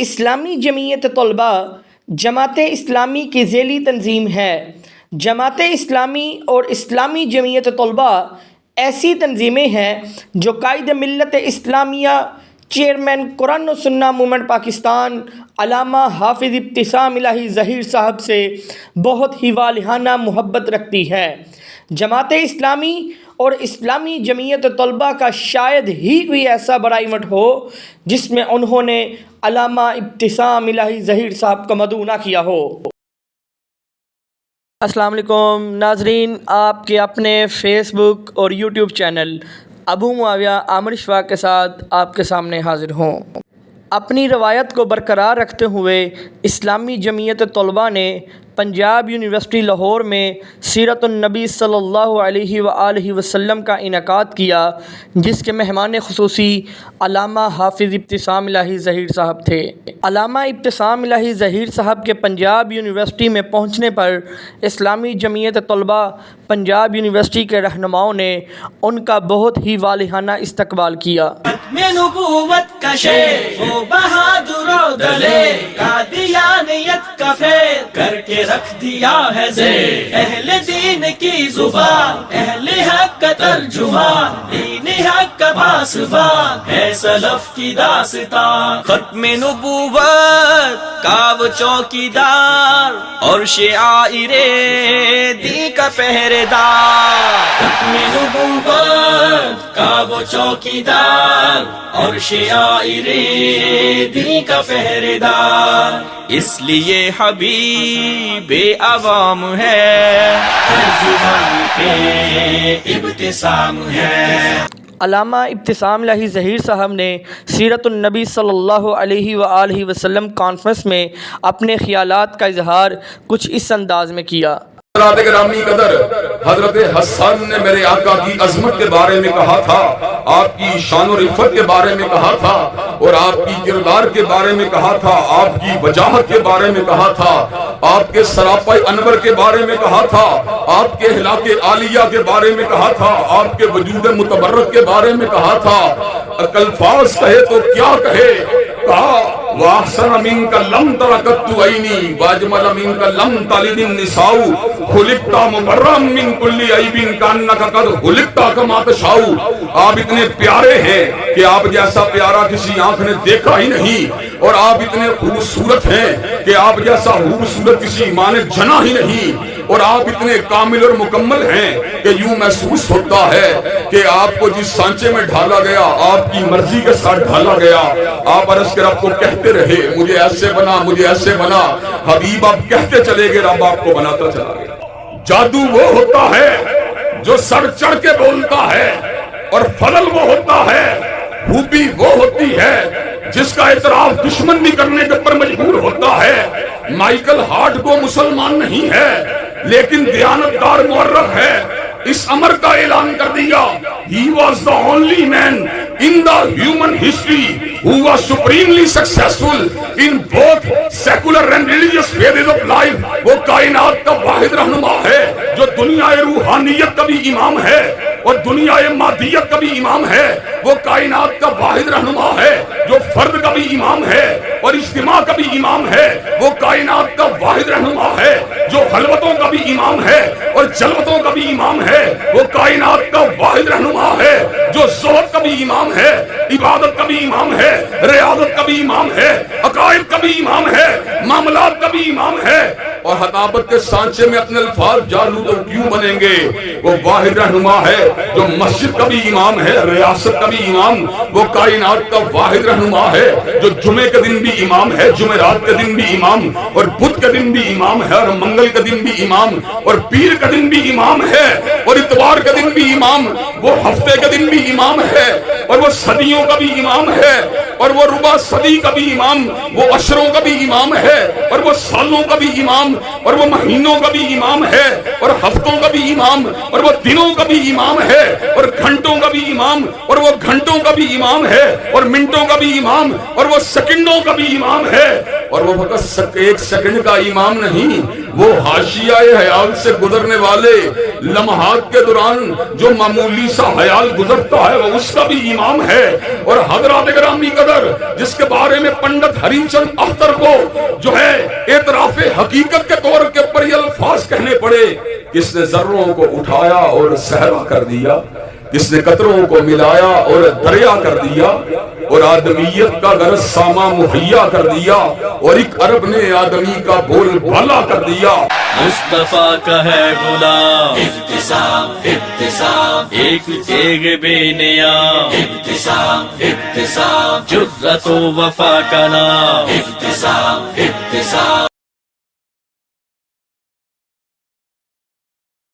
اسلامی جمعیت طلبہ جماعت اسلامی کی ذیلی تنظیم ہے۔ جماعت اسلامی اور اسلامی جمعیت طلبہ ایسی تنظیمیں ہیں جو قائد ملت اسلامیہ چیئرمین قرآن و سنہ موومنٹ پاکستان علامہ حافظ ابتسام الہی ظہیر صاحب سے بہت ہی والہانہ محبت رکھتی ہے۔ جماعت اسلامی اور اسلامی جمعیت طلبہ کا شاید ہی کوئی ایسا بڑا ایونٹ ہو جس میں انہوں نے علامہ ابتسام الہی ظہیر صاحب کا مدعو نہ کیا ہو۔ السلام علیکم ناظرین، آپ کے اپنے فیس بک اور یوٹیوب چینل ابو معاویہ عامر اشفاق کے ساتھ آپ کے سامنے حاضر ہوں۔ اپنی روایت کو برقرار رکھتے ہوئے اسلامی جمعیت طلبہ نے پنجاب یونیورسٹی لاہور میں سیرت النبی صلی اللہ علیہ وآلہ وسلم کا انعقاد کیا، جس کے مہمان خصوصی علامہ حافظ ابتسام الہی ظہیر صاحب تھے۔ علامہ ابتسام الہی ظہیر صاحب کے پنجاب یونیورسٹی میں پہنچنے پر اسلامی جمعیت طلبہ پنجاب یونیورسٹی کے رہنماؤں نے ان کا بہت ہی والہانہ استقبال کیا۔ میں نبوت کا شیر ہو بہادر و دلیر، قادیانیت کا فیر کر کے رکھ دیا ہے زیر، اہل دین کی زبان، اہل حق کا ترجمان، دین حق کا پاسبان ہے سلف کی داستان۔ ختم نبوت کا وہ چوکیدار اور شعائر دین کا پہرے دار، ختم نبوت کا وہ چوکیدار اور شعائر دین کا پہرے دار، اس لیے حبیب عوام ہے، ہر زبان پہ ابتسام ہے۔ علامہ ابتسام الہی ظہیر صاحب نے سیرت النبی صلی اللہ علیہ وآلہ وسلم کانفرنس میں اپنے خیالات کا اظہار کچھ اس انداز میں کیا۔ حضرات گرامی قدر، حضرت حسن نے میرے آقا کی عظمت کے بارے میں کہا تھا، آپ کی شان و رفت کے بارے میں کہا تھا، اور آپ کی کردار کے بارے میں کہا تھا، آپ کی وجاہت کے بارے میں کہا تھا، آپ کے سراپا انور کے بارے میں کہا تھا، آپ کے اخلاق عالیہ کے بارے میں کہا تھا، آپ کے وجود متبرک کے بارے میں کہا تھا۔ الفاظ کہے تو کیا کہے، کہا وَأَحْسَنَ مِنْكَ لَمْ تَرَكَتُّ عَيْنِي وَأَجْمَلَ مِنْكَ لَمْ تَلِدِ النِّسَاءُ خُلِقْتَ مُبَرًّا مِنْ كُلِّ عَيْبٍ كَأَنَّكَ قَدْ خُلِقْتَ كَمَا تَشَاءُ۔ آپ اتنے پیارے ہیں کہ آپ جیسا پیارا کسی آنکھ نے دیکھا ہی نہیں، اور آپ اتنے خوبصورت ہیں کہ آپ جیسا خوبصورت کسی ماں نے جنا ہی نہیں، اور آپ اتنے کامل اور مکمل ہیں کہ یوں محسوس ہوتا ہے کہ آپ کو جس سانچے میں ڈھالا گیا آپ کی مرضی کے ساتھ ڈھالا گیا۔ آپ عرض کے رب کو کہتے رہے مجھے ایسے بنا، مجھے ایسے بنا، حبیب آپ کہتے چلے گئے، رب آپ کو بناتا چلا گیا۔ جادو وہ ہوتا ہے جو سر چڑھ کے بولتا ہے، اور فضل وہ ہوتا ہے، خوبی وہ ہوتی ہے جس کا اعتراف دشمن بھی کرنے کے پر مجبور ہوتا ہے۔ مائیکل ہارٹ کو مسلمان نہیں ہے لیکن دیانتدار مورخ ہے، اس امر کا اعلان کر دیا he was the only man in the human history who was supremely successful in both secular and religious phases of life۔ وہ کائنات کا واحد رہنما ہے جو دنیا روحانیت کا بھی امام ہے اور دنیا مادیت کا بھی امام ہے۔ وہ کائنات کا واحد رہنما ہے جو فرد کا بھی امام ہے اور اجتماع کا بھی امام ہے۔ وہ کائنات کا واحد رہنما ہے جو خلوتوں کا بھی امام ہے اور جلوتوں کا بھی امام ہے۔ وہ کائنات کا واحد رہنما ہے جو زہد کا بھی امام ہے، عبادت کا بھی امام ہے، ریاضت کا بھی امام ہے، عقائد کا بھی امام ہے، معاملات کا بھی امام ہے۔ اور خطابت کے سانچے میں اپنے الفاظ جالو تو کیوں بنیں گے؟ وہ واحد رہنما ہے جو مسجد کا بھی امام ہے، ریاست کا بھی امام۔ وہ کائنات کا واحد رہنما ہے جو جمعے کے دن بھی امام ہے، جمعرات کے دن بھی امام، اور بدھ کے دن بھی امام ہے، اور منگل کے دن بھی امام، اور پیر کے دن بھی امام ہے، اور اتوار کے دن بھی امام۔ وہ ہفتے کے دن بھی امام ہے، اور وہ صدیوں کا بھی امام ہے، اور وہ ربع صدی کا بھی امام، وہ عشروں کا بھی امام ہے، اور وہ سالوں کا بھی امام، اور وہ مہینوں کا بھی امام ہے، اور ہفتوں کا بھی امام، اور وہ دنوں کا بھی امام ہے، اور گھنٹوں کا بھی امام، اور وہ گھنٹوں کا بھی امام ہے، اور منٹوں کا بھی امام، اور وہ سیکنڈوں کا بھی امام ہے، اور وہ فقط ایک سیکنڈ کا امام نہیں، وہ حاشیہ حیال سے گزرنے والے لمحات کے دوران جو معمولی سا حیال گزرتا ہے وہ اس کا بھی امام ہے۔ اور حضرات گرامی قدر، جس کے بارے میں پنڈت ہری چند اختر کو جو ہے اعتراف حقیقت کے طور کے پر یہ الفاظ کہنے پڑے، کس نے ذروں کو اٹھایا اور صحرا کر دیا، کس نے قطروں کو ملایا اور دریا کر دیا، اور آدمیت کا غرض ساما مہیا کر دیا، اور ایک عرب نے آدمی کا بول بالا کر دیا۔ مصطفیٰ کا ہے غلام ابتسام ابتسام، ایک تیغ بے نیام ابتسام ابتسام، جرت و وفا کا نام ابتسام ابتسام۔